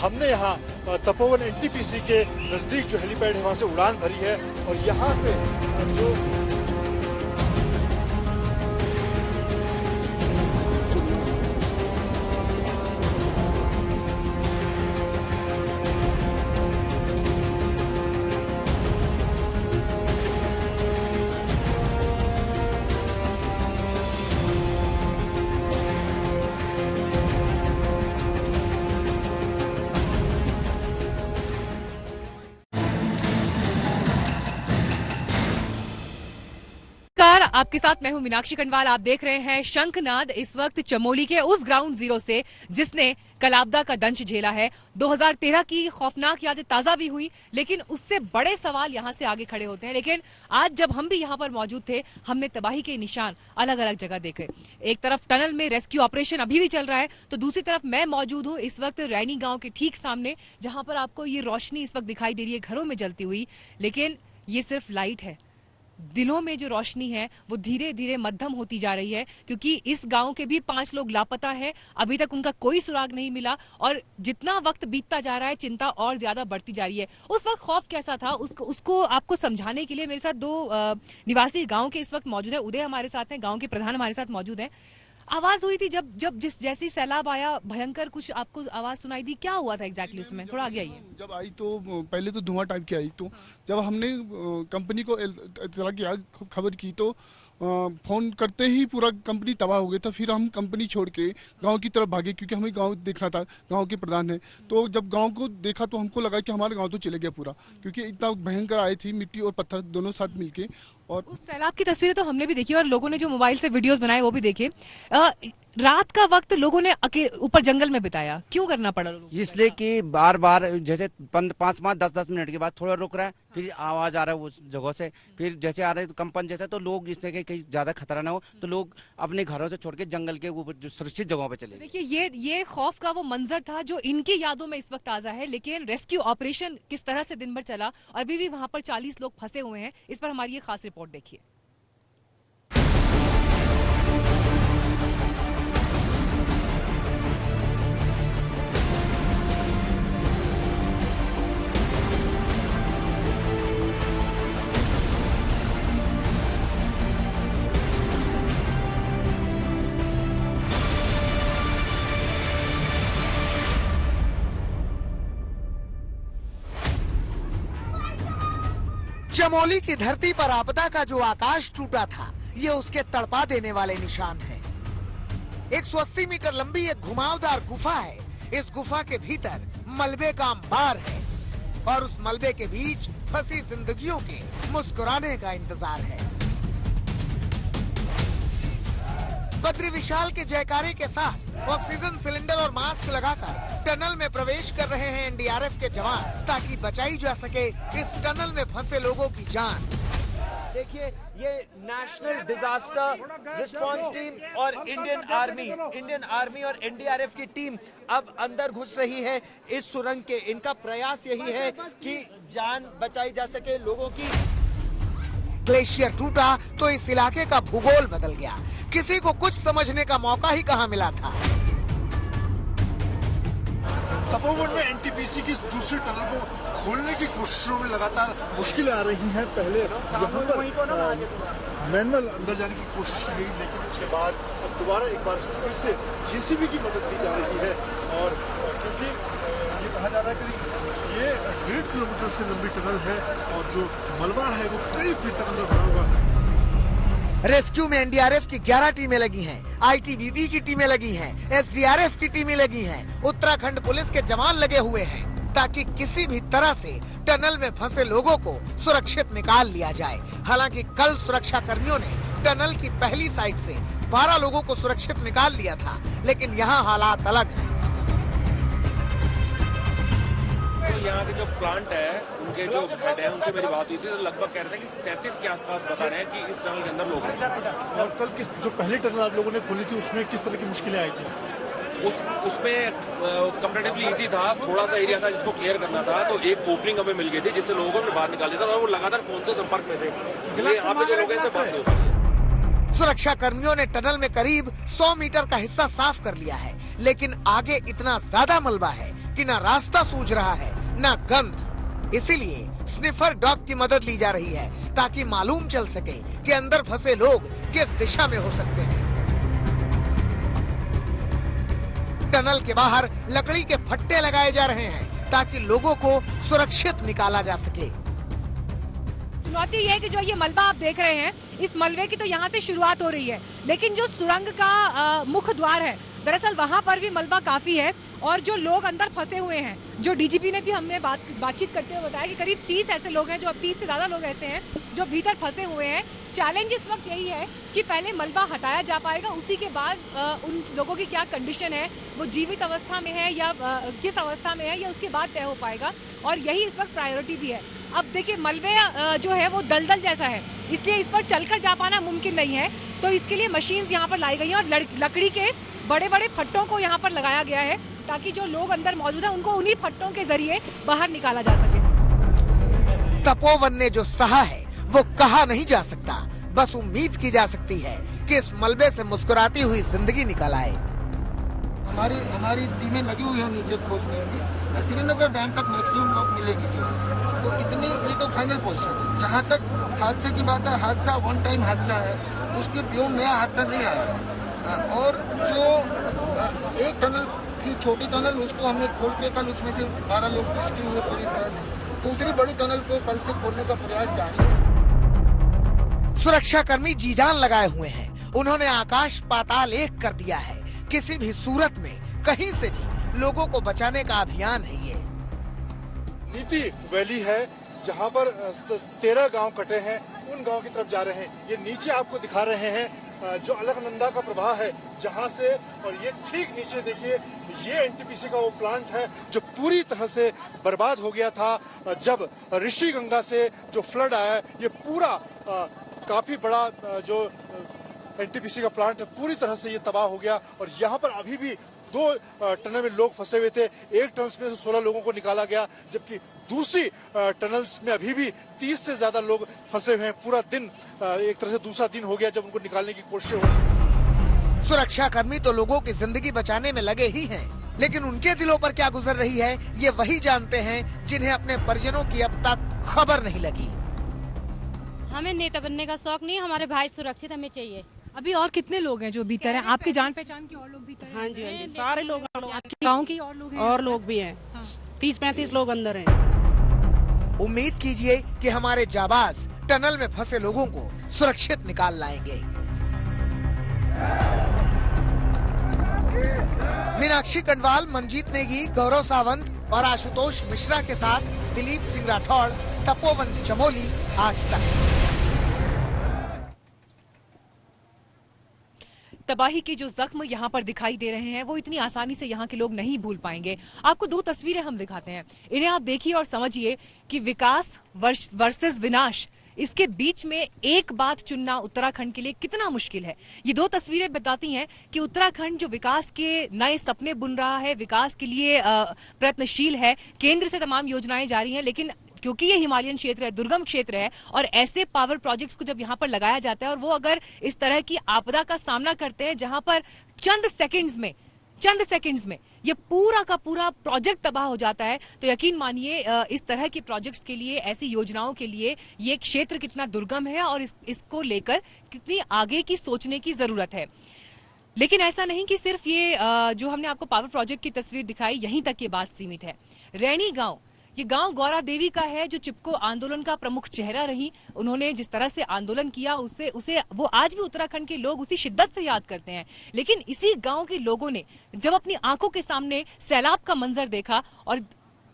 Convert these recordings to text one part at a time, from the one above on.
हमने यहाँ तपोवन एनटीपीसी के नजदीक जो हेलीपैड है वहां से उड़ान भरी है और यहाँ से जो आपके साथ मैं हूं मीनाक्षी कनवाल। आप देख रहे हैं शंखनाद। इस वक्त चमोली के उस ग्राउंड जीरो से जिसने कलाबदा का दंश झेला है। 2013 की खौफनाक यादें ताजा भी हुई, लेकिन उससे बड़े सवाल यहां से आगे खड़े होते हैं। लेकिन आज जब हम भी यहां पर मौजूद थे, हमने तबाही के निशान अलग अलग जगह देखे। एक तरफ टनल में रेस्क्यू ऑपरेशन अभी भी चल रहा है, तो दूसरी तरफ मैं मौजूद हूं इस वक्त रैनी गांव के ठीक सामने, जहां पर आपको ये रोशनी इस वक्त दिखाई दे रही है घरों में जलती हुई। लेकिन ये सिर्फ लाइट है, दिलों में जो रोशनी है वो धीरे धीरे मध्यम होती जा रही है, क्योंकि इस गांव के भी 5 लोग लापता हैं। अभी तक उनका कोई सुराग नहीं मिला और जितना वक्त बीतता जा रहा है चिंता और ज्यादा बढ़ती जा रही है। उस वक्त खौफ कैसा था उसको आपको समझाने के लिए मेरे साथ 2 निवासी गांव के इस वक्त मौजूद है। उदय हमारे साथ हैं, गांव के प्रधान हमारे साथ मौजूद है। आवाज हुई थी जब जैसी सैलाब आया, भयंकर कुछ आपको आवाज सुनाई दी, क्या हुआ था एग्जैक्टली उसमें? थोड़ा आगे आइए। जब आई तो पहले तो धुआं टाइप की आई, तो जब हमने कंपनी को इत्तला किया, खबर की, तो फोन करते ही पूरा कंपनी तबाह हो गया था। फिर हम कंपनी छोड़ के गांव की तरफ भागे, क्योंकि हमें गांव देखना था, गांव के प्रधान है। तो जब गांव को देखा तो हमको लगा कि हमारा गांव तो चले गया पूरा, क्योंकि इतना भयंकर आई थी, मिट्टी और पत्थर दोनों साथ मिलके। और उस सैलाब की तस्वीरें तो हमने भी देखी और लोगों ने जो मोबाइल से वीडियोस बनाए वो भी देखे। रात का वक्त लोगों ने ऊपर जंगल में बिताया, क्यों करना पड़ा? इसलिए कि बार बार जैसे 5-5 10-10 मिनट के बाद थोड़ा रुक रहा है, फिर आवाज आ रहा है उस जगह से, फिर जैसे आ रहे कंपन जैसे, तो लोग इससे कहीं ज्यादा खतरा ना हो तो लोग अपने घरों से छोड़ के जंगल के ऊपर जो सुरक्षित जगहों पे चले। देखिए ये खौफ का वो मंजर था जो इनकी यादों में इस वक्त ताजा है। लेकिन रेस्क्यू ऑपरेशन किस तरह से दिन भर चला और अभी भी वहां पर 40 लोग फंसे हुए हैं, इस पर हमारी ये खास रिपोर्ट देखिए। चमोली की धरती पर आपदा का जो आकाश टूटा था, ये उसके तड़पा देने वाले निशान हैं। 180 मीटर लंबी एक घुमावदार गुफा है। इस गुफा के भीतर मलबे का अंबार है और उस मलबे के बीच फंसी जिंदगियों के मुस्कुराने का इंतजार है। बद्री विशाल के जयकारे के साथ ऑक्सीजन सिलेंडर और मास्क लगाकर टनल में प्रवेश कर रहे हैं एनडीआरएफ के जवान, ताकि बचाई जा सके इस टनल में फंसे लोगों की जान। देखिए, ये नेशनल डिजास्टर रिस्पांस टीम और इंडियन आर्मी और एनडीआरएफ की टीम अब अंदर घुस रही है इस सुरंग के। इनका प्रयास यही है कि जान बचाई जा सके लोगों की। ग्लेशियर टूटा तो इस इलाके का भूगोल बदल गया। किसी को कुछ समझने का मौका ही कहां मिला था। तपोवन में एनटीपीसी की दूसरी टनल को खोलने की कोशिशों में लगातार मुश्किलें आ रही हैं। पहले यहाँ पर मैनुअल अंदर जाने की कोशिश की गई, लेकिन उसके बाद अब दोबारा एक बार फिर से जेसीबी की मदद ली जा रही है। और क्योंकि ये कहा जा रहा है कि ये 1.5 किलोमीटर से लंबी टनल है और जो मलबा है वो कई फीट तक अंदर भरा हुआ है। रेस्क्यू में एनडीआरएफ की 11 टीमें लगी हैं, आईटीबीपी की टीमें लगी हैं, एसडीआरएफ की टीमें लगी हैं, उत्तराखंड पुलिस के जवान लगे हुए हैं, ताकि किसी भी तरह से टनल में फंसे लोगों को सुरक्षित निकाल लिया जाए। हालांकि कल सुरक्षा कर्मियों ने टनल की पहली साइड से 12 लोगों को सुरक्षित निकाल लिया था, लेकिन यहाँ हालात अलग हैं। तो यहाँ के जो प्लांट है, उनके जो हेड है, उनसे मेरी बात हुई थी, तो लगभग कह रहे थे कि 37 के आसपास बता रहे हैं कि इस टनल के अंदर लोग हैं। और कल जो पहली टनल आप लोगों ने खोली थी उसमें किस तरह की मुश्किलें आई थी? उसमें कंपैरेटिवली इजी था, थोड़ा सा एरिया था जिसको क्लियर करना था, तो एक ओपनिंग हमें मिल गई थी जिससे लोगों को बाहर निकाल दिया था और वो लगातार फोन से संपर्क में थे। आप जो लोग हैं इससे बात नहीं हो सकती। सुरक्षा कर्मियों ने टनल में करीब 100 मीटर का हिस्सा साफ कर लिया है, लेकिन आगे इतना ज्यादा मलबा है कि न रास्ता सूझ रहा है न गंध। इसीलिए स्निफर डॉग की मदद ली जा रही है ताकि मालूम चल सके कि अंदर फंसे लोग किस दिशा में हो सकते हैं। टनल के बाहर लकड़ी के फट्टे लगाए जा रहे हैं ताकि लोगों को सुरक्षित निकाला जा सके। चुनौती ये है कि जो ये मलबा आप देख रहे हैं, इस मलबे की तो यहाँ से शुरुआत हो रही है, लेकिन जो सुरंग का मुख्य द्वार है, दरअसल वहाँ पर भी मलबा काफी है और जो लोग अंदर फंसे हुए हैं, जो डीजीपी ने भी हमने बातचीत करते हुए बताया कि करीब 30 ऐसे लोग हैं, जो 30 से ज्यादा लोग ऐसे हैं जो भीतर फंसे हुए हैं। चैलेंज इस वक्त यही है कि पहले मलबा हटाया जा पाएगा, उसी के बाद उन लोगों की क्या कंडीशन है, वो जीवित अवस्था में है या किस अवस्था में है, या उसके बाद तय हो पाएगा। और यही इस वक्त प्रायोरिटी भी है। अब देखिए मलबे जो है वो दलदल जैसा है, इसलिए इस पर चलकर जा पाना मुमकिन नहीं है, तो इसके लिए मशीन यहाँ पर लाई गई है और लकड़ी के बड़े बड़े फट्टों को यहाँ पर लगाया गया है ताकि जो लोग अंदर मौजूद है उनको उन्हीं फट्टों के जरिए बाहर निकाला जा सके। तपोवन ने जो सहा है वो कहा नहीं जा सकता, बस उम्मीद की जा सकती है कि इस मलबे से मुस्कुराती हुई जिंदगी निकल आए। हमारी टीमें लगी हुई है नीचे खोजने की, श्रीनगर डैम तक मैक्सिमम लोग मिलेगी जो है, तो इतनी ये तो फाइनल पोजीशन है। जहाँ तक हादसे की बात है, हादसा वन टाइम हादसा है, उसके बियॉन्ड नया हादसा नहीं आया है। और जो एक टनल थी, छोटी टनल, उसको हमने खोल के कल उसमें से 12 लोग रेस्क्यू हुए पूरी तरह से। दूसरी बड़ी टनल को कल से खोलने का प्रयास जारी है। सुरक्षा कर्मी जी जान लगाए हुए हैं, उन्होंने आकाश पाताल एक कर दिया है। किसी भी सूरत में कहीं से भी लोगों को बचाने का अभियान है ये। नीति वैली है जहां पर 13 गांव कटे हैं, उन गांव की तरफ जा रहे हैं। ये नीचे आपको दिखा रहे हैं जो अलकनंदा का प्रवाह है जहां से, और ये ठीक नीचे देखिए ये एनटीपीसी का वो प्लांट है जो पूरी तरह से बर्बाद हो गया था जब ऋषि गंगा से जो फ्लड आया। ये पूरा काफी बड़ा जो एनटीपीसी का प्लांट है पूरी तरह से ये तबाह हो गया। और यहाँ पर अभी भी 2 टनल में लोग फंसे हुए थे। एक टनल में से 16 लोगों को निकाला गया, जबकि दूसरी टनल्स में अभी भी 30 से ज्यादा लोग फंसे हुए हैं। पूरा दिन एक तरह से दूसरा दिन हो गया जब उनको निकालने की कोशिश हो। सुरक्षा कर्मी तो लोगों की जिंदगी बचाने में लगे ही हैं, लेकिन उनके दिलों पर क्या गुजर रही है ये वही जानते हैं जिन्हें अपने परिजनों की अब तक खबर नहीं लगी। हमें नेता बनने का शौक नहीं, हमारे भाई सुरक्षित हमें चाहिए। अभी और कितने लोग हैं जो भीतर हैं? आपकी जान पहचान के और लोग भीतर हैं? हाँ जी, हाँ जी, सारे लोग गाँव के और लोग हैं? और लोग भी हैं। 30-35 लोग अंदर हैं। उम्मीद कीजिए कि हमारे जाबाज टनल में फंसे लोगों को सुरक्षित निकाल लाएंगे। मीनाक्षी कंडवाल, मनजीत नेगी, गौरव सावंत और आशुतोष मिश्रा के साथ दिलीप सिंह राठौड़, तपोवन, चमोली, आज तक। तबाही के जो जख्म यहाँ पर दिखाई दे रहे हैं वो इतनी आसानी से यहाँ के लोग नहीं भूल पाएंगे। आपको 2 तस्वीरें हम दिखाते हैं, इन्हें आप देखिए और समझिए कि विकास वर्सेस विनाश, इसके बीच में एक बात चुनना उत्तराखंड के लिए कितना मुश्किल है। ये 2 तस्वीरें बताती हैं कि उत्तराखंड जो विकास के नए सपने बुन रहा है, विकास के लिए प्रयत्नशील है, केंद्र से तमाम योजनाएं जारी हैं, लेकिन क्योंकि ये हिमालयन क्षेत्र है, दुर्गम क्षेत्र है, और ऐसे पावर प्रोजेक्ट्स को जब यहाँ पर लगाया जाता है और वो अगर इस तरह की आपदा का सामना करते हैं जहां पर चंद सेकंड्स में ये पूरा का पूरा प्रोजेक्ट तबाह हो जाता है, तो यकीन मानिए इस तरह के प्रोजेक्ट्स के लिए, ऐसी योजनाओं के लिए ये क्षेत्र कितना दुर्गम है और इसको लेकर कितनी आगे की सोचने की जरूरत है। लेकिन ऐसा नहीं कि सिर्फ ये जो हमने आपको पावर प्रोजेक्ट की तस्वीर दिखाई यहीं तक ये बात सीमित है। रैनी गांव, ये गांव गौरा देवी का है जो चिपको आंदोलन का प्रमुख चेहरा रही। उन्होंने जिस तरह से आंदोलन किया उसे वो आज भी उत्तराखंड के लोग उसी शिद्दत से याद करते हैं। लेकिन इसी गांव के लोगों ने जब अपनी आंखों के सामने सैलाब का मंजर देखा और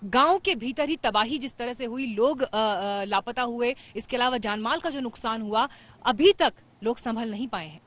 गांव के भीतर ही तबाही जिस तरह से हुई, लोग लापता हुए, इसके अलावा जानमाल का जो नुकसान हुआ, अभी तक लोग संभल नहीं पाए हैं।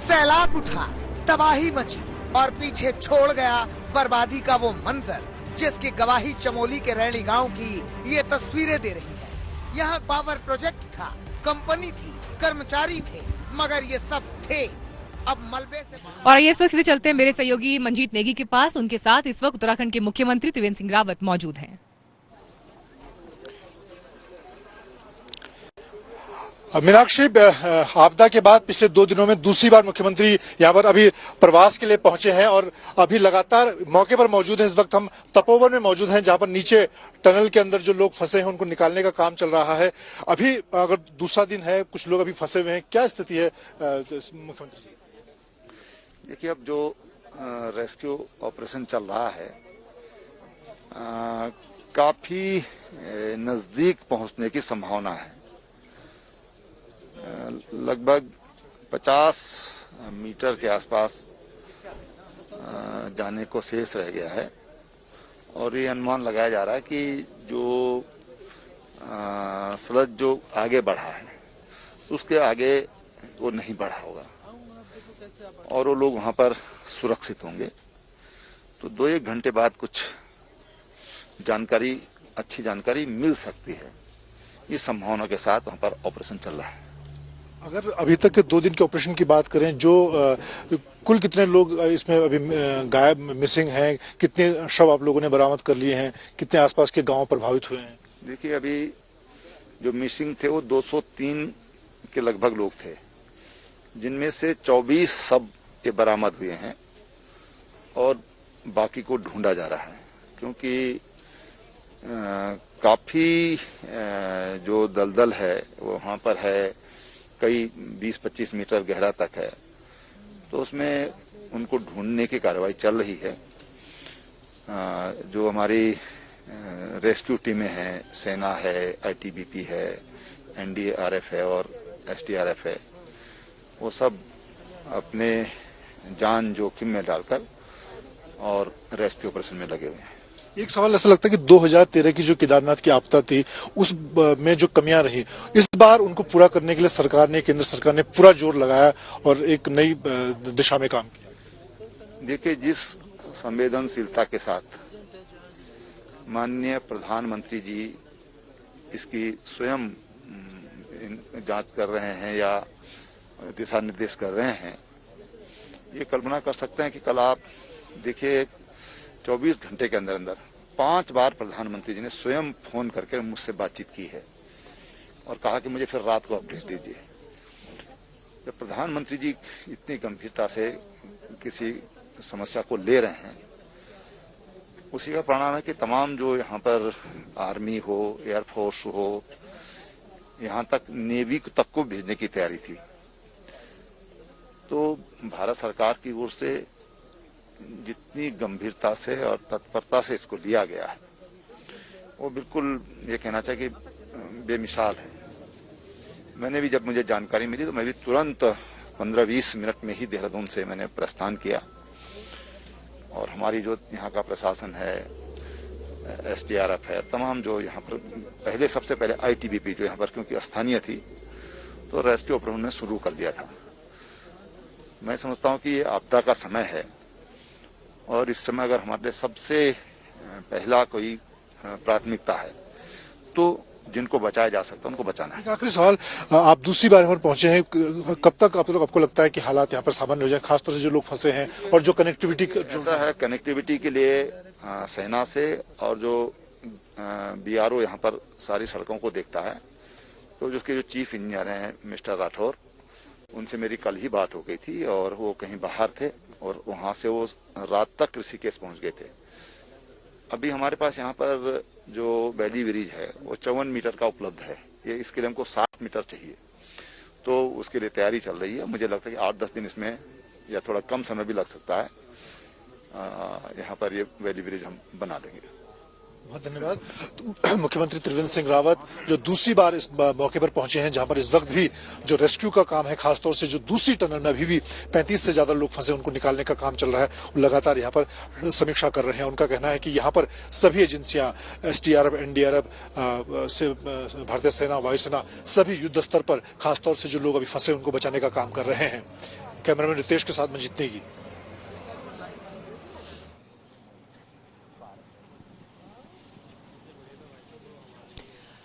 सैलाब उठा, तबाही मची और पीछे छोड़ गया बर्बादी का वो मंजर जिसकी गवाही चमोली के रैणी गांव की ये तस्वीरें दे रही है। यहाँ पावर प्रोजेक्ट था, कंपनी थी, कर्मचारी थे, मगर ये सब थे अब मलबे से। और आइए इस वक्त सीधे चलते हैं मेरे सहयोगी मंजीत नेगी के पास। उनके साथ इस वक्त उत्तराखंड के मुख्यमंत्री त्रिवेंद्र सिंह रावत मौजूद हैं। मीनाक्षी, आपदा के बाद पिछले 2 दिनों में दूसरी बार मुख्यमंत्री यहाँ पर अभी प्रवास के लिए पहुंचे हैं और अभी लगातार मौके पर मौजूद हैं। इस वक्त हम तपोवन में मौजूद हैं, जहां पर नीचे टनल के अंदर जो लोग फंसे हैं उनको निकालने का काम चल रहा है। अभी अगर दूसरा दिन है, कुछ लोग अभी फंसे हुए हैं, क्या स्थिति है मुख्यमंत्री जी? देखिए, अब जो रेस्क्यू ऑपरेशन चल रहा है काफी नजदीक पहुंचने की संभावना है। लगभग 50 मीटर के आसपास जाने को शेष रह गया है और ये अनुमान लगाया जा रहा है कि जो स्लज जो आगे बढ़ा है उसके आगे वो नहीं बढ़ा होगा और वो लोग वहां पर सुरक्षित होंगे। तो 2-1 घंटे बाद कुछ जानकारी, अच्छी जानकारी मिल सकती है। इस संभावना के साथ वहां पर ऑपरेशन चल रहा है। अगर अभी तक के 2 दिन के ऑपरेशन की बात करें, जो कुल कितने लोग इसमें अभी गायब, मिसिंग हैं, कितने शव आप लोगों ने बरामद कर लिए हैं, कितने आसपास के गांव प्रभावित हुए हैं? देखिए, अभी जो मिसिंग थे वो 203 के लगभग लोग थे, जिनमें से 24 शव के बरामद हुए हैं और बाकी को ढूंढा जा रहा है, क्योंकि काफी जो दलदल है वो वहां पर है, कई 20-25 मीटर गहरा तक है, तो उसमें उनको ढूंढने की कार्रवाई चल रही है। जो हमारी रेस्क्यू टीमें हैं, सेना है, आईटीबीपी है, एनडीआरएफ है और एसडीआरएफ है, वो सब अपने जान जोखिम में डालकर और रेस्क्यू ऑपरेशन में लगे हुए हैं। एक सवाल ऐसा लगता है कि 2013 की जो केदारनाथ की आपदा थी उस में जो कमियां रही, इस बार उनको पूरा करने के लिए सरकार ने, केंद्र सरकार ने पूरा जोर लगाया और एक नई दिशा में काम किया। देखिए, जिस संवेदनशीलता के साथ माननीय प्रधानमंत्री जी इसकी स्वयं जांच कर रहे हैं या दिशा निर्देश कर रहे हैं, ये कल्पना कर सकते हैं कि कल आप देखिए 24 घंटे के अंदर अंदर 5 बार प्रधानमंत्री जी ने स्वयं फोन करके मुझसे बातचीत की है और कहा कि मुझे फिर रात को अपडेट दीजिए। जब प्रधानमंत्री जी इतनी गंभीरता से किसी समस्या को ले रहे हैं, उसी का परिणाम है कि तमाम जो यहाँ पर आर्मी हो, एयरफोर्स हो, यहाँ तक नेवी तक को भेजने की तैयारी थी। तो भारत सरकार की ओर से जितनी गंभीरता से और तत्परता से इसको लिया गया है, वो बिल्कुल ये कहना चाहिए कि बेमिसाल है। मैंने भी, जब मुझे जानकारी मिली तो मैं भी तुरंत 15-20 मिनट में ही देहरादून से मैंने प्रस्थान किया और हमारी जो यहाँ का प्रशासन है, एसडीआरएफ है, तमाम जो यहाँ पर सबसे पहले आईटीबीपी जो यहाँ पर क्योंकि स्थानीय थी, तो रेस्क्यू ऑपरेशन ने शुरू कर दिया था। मैं समझता हूँ कि ये आपदा का समय है और इस समय अगर हमारे सबसे पहला कोई प्राथमिकता है तो जिनको बचाया जा सकता है उनको बचाना है। आखिरी सवाल, आप दूसरी बार यहाँ पर पहुंचे हैं, कब तक आपको लगता है कि हालात यहाँ पर सामान्य हो जाए, खासतौर से जो लोग फंसे हैं और जो कनेक्टिविटी ऐसा है, कनेक्टिविटी के लिए सेना से और जो बीआरओ यहाँ पर सारी सड़कों को देखता है, तो उसके जो चीफ इंजीनियर हैं मिस्टर राठौर, उनसे मेरी कल ही बात हो गई थी और वो कहीं बाहर थे और वहां से वो रात तक ऋषिकेश पहुंच गए थे। अभी हमारे पास यहाँ पर जो वैली ब्रिज है वो 54 मीटर का उपलब्ध है। ये इसके लिए हमको 60 मीटर चाहिए, तो उसके लिए तैयारी चल रही है। मुझे लगता है कि 8-10 दिन इसमें या थोड़ा कम समय भी लग सकता है। यहाँ पर ये वैली ब्रिज हम बना देंगे। बहुत धन्यवाद। तो मुख्यमंत्री त्रिवेंद्र सिंह रावत जो दूसरी बार इस मौके पर पहुंचे हैं, जहां पर इस वक्त भी जो रेस्क्यू का काम है, खासतौर से जो दूसरी टनल में अभी भी 35 से ज्यादा लोग फंसे, उनको निकालने का काम चल रहा है, वो लगातार यहाँ पर समीक्षा कर रहे हैं। उनका कहना है कि यहाँ पर सभी एजेंसियां, एसडीआरएफ, एनडीआरएफ से भारतीय सेना, वायुसेना, सभी युद्ध स्तर पर खासतौर से जो लोग अभी फंसे उनको बचाने का काम कर रहे हैं। कैमरामैन रितेश के साथ मंजीत नेगी।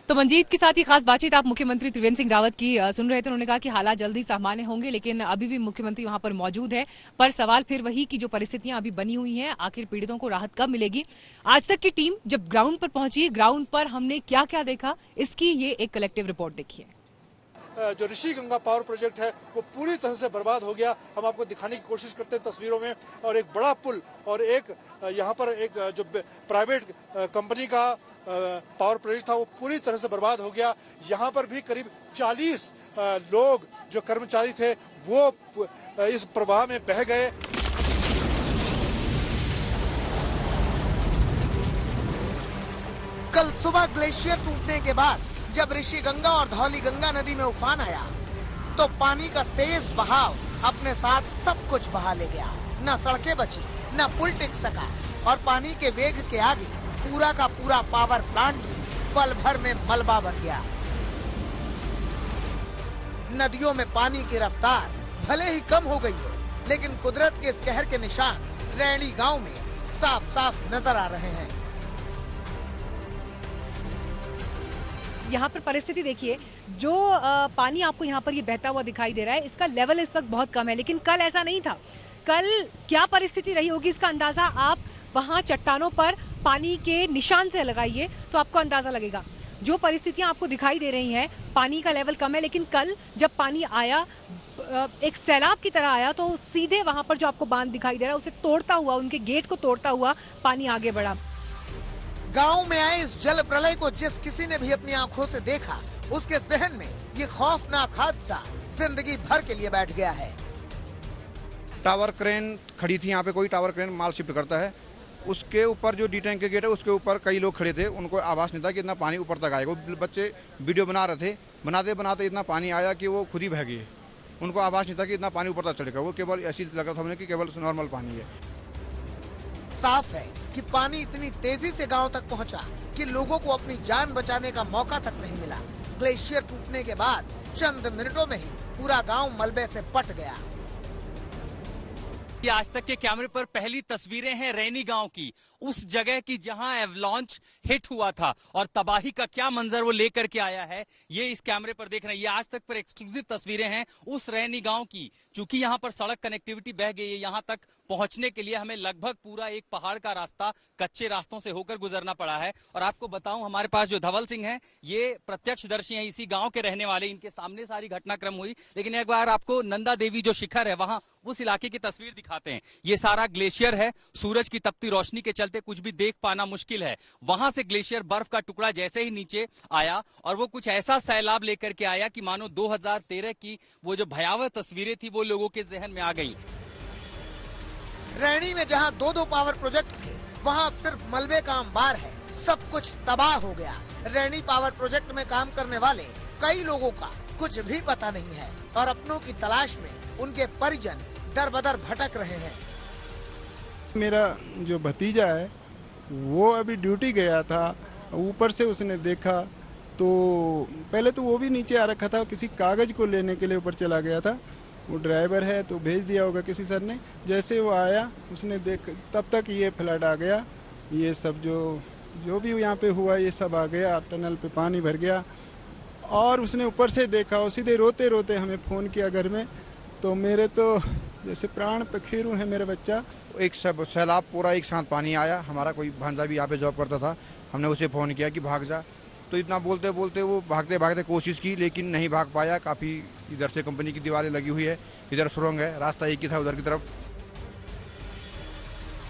तो मंजीत के साथ ही खास बातचीत आप मुख्यमंत्री त्रिवेंद्र सिंह रावत की सुन रहे थे। उन्होंने कहा कि हालात जल्दी सामान्य होंगे, लेकिन अभी भी मुख्यमंत्री वहां पर मौजूद है। पर सवाल फिर वही कि जो परिस्थितियां अभी बनी हुई हैं, आखिर पीड़ितों को राहत कब मिलेगी। आज तक की टीम जब ग्राउंड पर पहुंची, ग्राउंड पर हमने क्या क्या देखा, इसकी ये एक कलेक्टिव रिपोर्ट देखिए। जो ऋषि गंगा पावर प्रोजेक्ट है वो पूरी तरह से बर्बाद हो गया। हम आपको दिखाने की कोशिश करते हैं तस्वीरों में। और एक बड़ा पुल और एक यहाँ पर एक जो प्राइवेट कंपनी का पावर प्रोजेक्ट था वो पूरी तरह से बर्बाद हो गया। यहाँ पर भी करीब 40 लोग जो कर्मचारी थे वो इस प्रवाह में बह गए। कल सुबह ग्लेशियर टूटने के बाद जब ऋषि गंगा और धौली गंगा नदी में उफान आया तो पानी का तेज बहाव अपने साथ सब कुछ बहा ले गया। न सड़कें बची, न पुल टिक सका और पानी के वेग के आगे पूरा का पूरा पावर प्लांट भी पल भर में मलबा बन गया। नदियों में पानी की रफ्तार भले ही कम हो गई हो, लेकिन कुदरत के इस कहर के निशान रैणी गांव में साफ साफ नजर आ रहे हैं। यहाँ पर परिस्थिति देखिए, जो पानी आपको यहाँ पर ये बहता हुआ दिखाई दे रहा है, इसका लेवल इस वक्त बहुत कम है, लेकिन कल ऐसा नहीं था। कल क्या परिस्थिति रही होगी इसका अंदाजा आप वहां चट्टानों पर पानी के निशान से लगाइए तो आपको अंदाजा लगेगा। जो परिस्थितियां आपको दिखाई दे रही हैं, पानी का लेवल कम है, लेकिन कल जब पानी आया एक सैलाब की तरह आया तो सीधे वहां पर जो आपको बांध दिखाई दे रहा है उसे तोड़ता हुआ, उनके गेट को तोड़ता हुआ पानी आगे बढ़ा। गांव में आए इस जल प्रलय को जिस किसी ने भी अपनी आंखों से देखा, उसके जहन में ये खौफनाक हादसा जिंदगी भर के लिए बैठ गया है। टावर क्रेन खड़ी थी यहाँ पे, कोई टावर क्रेन माल शिफ्ट करता है, उसके ऊपर जो डी टैंक के गेट है उसके ऊपर कई लोग खड़े थे। उनको आभास नहीं था कि इतना पानी ऊपर तक आएगा। बच्चे वीडियो बना रहे थे, बनाते बनाते इतना पानी आया कि वो खुद ही बह गए। उनको आभास नहीं था कि इतना पानी ऊपर तक चढ़ेगा। वो केवल ऐसी लग रहा था हमें कि केवल नॉर्मल पानी है। साफ है कि पानी इतनी तेजी से गांव तक पहुंचा कि लोगों को अपनी जान बचाने का मौका तक नहीं मिला। ग्लेशियर टूटने के बाद चंद मिनटों में ही पूरा गांव मलबे से पट गया। ये आज तक के कैमरे पर पहली तस्वीरें हैं रैनी गांव की, उस जगह की जहां एवलॉन्च हिट हुआ था और तबाही का क्या मंजर वो लेकर के आया है, ये इस कैमरे पर देख रहे हैं। ये आज तक पर एक्सक्लूसिव तस्वीरें हैं उस रैनी गांव की। चूंकि यहाँ पर सड़क कनेक्टिविटी बह गई है, यहाँ तक पहुंचने के लिए हमें लगभग पूरा एक पहाड़ का रास्ता कच्चे रास्तों से होकर गुजरना पड़ा है। और आपको बताऊं, हमारे पास जो धवल सिंह हैं, ये प्रत्यक्षदर्शी हैं, इसी गांव के रहने वाले। इनके सामने सारी घटनाक्रम हुई। लेकिन एक बार आपको नंदा देवी जो शिखर है वहां उस इलाके की तस्वीर दिखाते हैं। ये सारा ग्लेशियर है, सूरज की तपती रोशनी के चलते कुछ भी देख पाना मुश्किल है। वहां से ग्लेशियर बर्फ का टुकड़ा जैसे ही नीचे आया और वो कुछ ऐसा सैलाब लेकर के आया कि मानो 2013 की वो जो भयावह तस्वीरें थी वो लोगों के जहन में आ गई। रैणी में जहां 2-2 पावर प्रोजेक्ट थे, वहां अब सिर्फ मलबे का अंबार है। सब कुछ तबाह हो गया। रैणी पावर प्रोजेक्ट में काम करने वाले कई लोगों का कुछ भी पता नहीं है और अपनों की तलाश में उनके परिजन दर-बदर भटक रहे हैं। मेरा जो भतीजा है वो अभी ड्यूटी गया था, ऊपर से उसने देखा तो पहले तो वो भी नीचे आ रखा था, किसी कागज को लेने के लिए ऊपर चला गया था। वो ड्राइवर है तो भेज दिया होगा किसी सर ने। जैसे वो आया उसने देख, तब तक ये फ्लड आ गया। ये सब जो भी यहाँ पे हुआ ये सब आ गया, टनल पे पानी भर गया। और उसने ऊपर से देखा और सीधे रोते रोते हमें फ़ोन किया घर में। तो मेरे तो जैसे प्राण पखेरु है मेरा बच्चा। एक सब सैलाब पूरा एक साथ पानी आया। हमारा कोई भांजा भी यहाँ पे जॉब करता था, हमने उसे फ़ोन किया कि भाग जा, तो इतना बोलते बोलते वो भागते भागते कोशिश की लेकिन नहीं भाग पाया। काफ़ी इधर से कंपनी की दीवारें लगी हुई है, इधर सुरंग है, रास्ता एक ही था उधर की तरफ।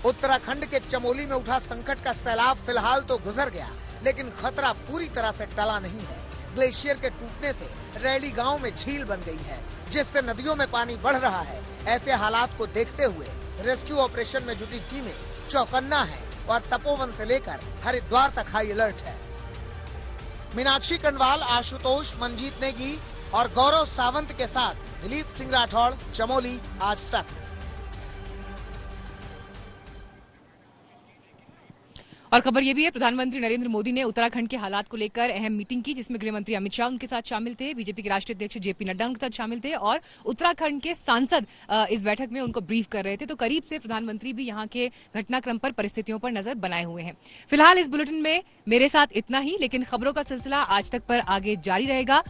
उत्तराखंड के चमोली में उठा संकट का सैलाब फिलहाल तो गुजर गया, लेकिन खतरा पूरी तरह से टला नहीं है। ग्लेशियर के टूटने से रैली गांव में झील बन गई है, जिससे नदियों में पानी बढ़ रहा है। ऐसे हालात को देखते हुए रेस्क्यू ऑपरेशन में जुटी टीमें चौकन्ना है और तपोवन से लेकर हरिद्वार तक हाई अलर्ट है। मीनाक्षी कण्वाल, आशुतोष, मंजीत नेगी और गौरव सावंत के साथ दिलीप सिंह राठौड़, चमोली, आज तक। और खबर ये भी है, प्रधानमंत्री नरेंद्र मोदी ने उत्तराखंड के हालात को लेकर अहम मीटिंग की, जिसमें गृह मंत्री अमित शाह उनके साथ शामिल थे, बीजेपी के राष्ट्रीय अध्यक्ष जेपी नड्डा उनके साथ शामिल थे और उत्तराखंड के सांसद इस बैठक में उनको ब्रीफ कर रहे थे। तो करीब से प्रधानमंत्री भी यहाँ के घटनाक्रम पर, परिस्थितियों पर नजर बनाए हुए हैं। फिलहाल इस बुलेटिन में मेरे साथ इतना ही, लेकिन खबरों का सिलसिला आज तक पर आगे जारी रहेगा।